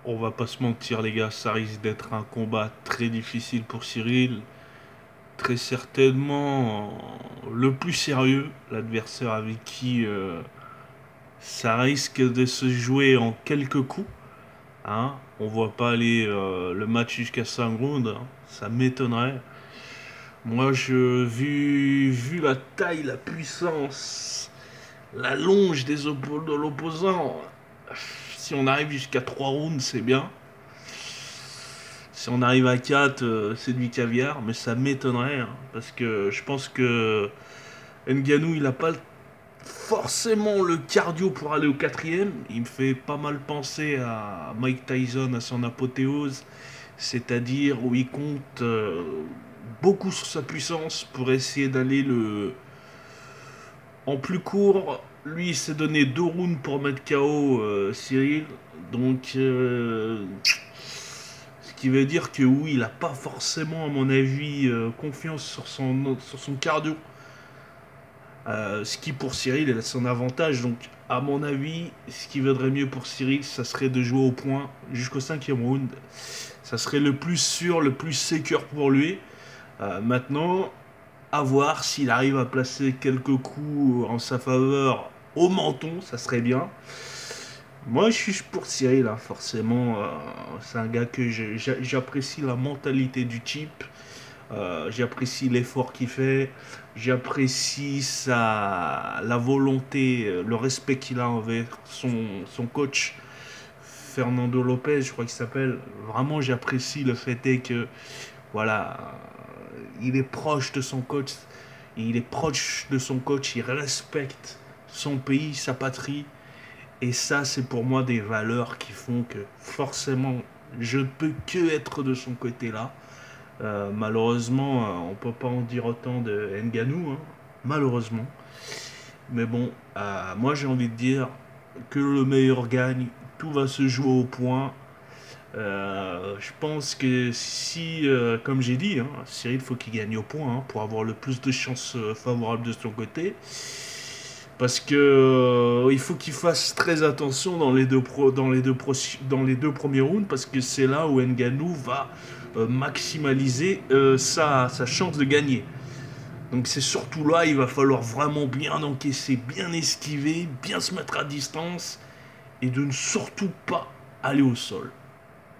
on va pas se mentir les gars, ça risque d'être un combat très difficile pour Cyril. Très certainement le plus sérieux, l'adversaire avec qui ça risque de se jouer en quelques coups. Hein. On voit pas aller le match jusqu'à 5 rounds, hein. Ça m'étonnerait. Moi, vu la taille, la puissance, la longe de l'opposant, si on arrive jusqu'à 3 rounds, c'est bien. Si on arrive à 4, c'est du caviar, mais ça m'étonnerait, hein, parce que je pense que Ngannou, il n'a pas forcément le cardio pour aller au quatrième. Il me fait pas mal penser à Mike Tyson à son apothéose, c'est-à-dire où il compte beaucoup sur sa puissance pour essayer d'aller le en plus court. Lui, il s'est donné 2 rounds pour mettre KO Cyril, donc ce qui veut dire que oui, il n'a pas forcément, à mon avis, confiance sur son cardio. Ce qui pour Cyril est son avantage. Donc, à mon avis, ce qui vaudrait mieux pour Cyril, ça serait de jouer au point jusqu'au 5e round. Ça serait le plus sûr, le plus sécure pour lui. Maintenant, à voir s'il arrive à placer quelques coups en sa faveur au menton, ça serait bien. Moi, je suis pour Cyril, hein, forcément. C'est un gars que j'apprécie la mentalité du type. J'apprécie l'effort qu'il fait, j'apprécie la volonté, le respect qu'il a envers son coach, Fernando Lopez, je crois qu'il s'appelle. Vraiment, j'apprécie le fait est que, voilà, il est proche de son coach, il respecte son pays, sa patrie, et ça, c'est pour moi des valeurs qui font que, forcément, je ne peux que être de son côté là. Malheureusement, on peut pas en dire autant de Ngannou, hein, malheureusement. Mais bon, moi j'ai envie de dire que le meilleur gagne, tout va se jouer au point. Je pense que si, comme j'ai dit, hein, Cyril faut qu'il gagne au point hein, pour avoir le plus de chances favorables de son côté. Parce que il faut qu'il fasse très attention dans dans les deux premiers rounds parce que c'est là où Ngannou va maximaliser sa chance de gagner. Donc c'est surtout là, il va falloir vraiment bien encaisser, bien esquiver, bien se mettre à distance et de ne surtout pas aller au sol.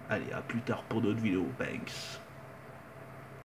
Allez, à plus tard pour d'autres vidéos. Thanks.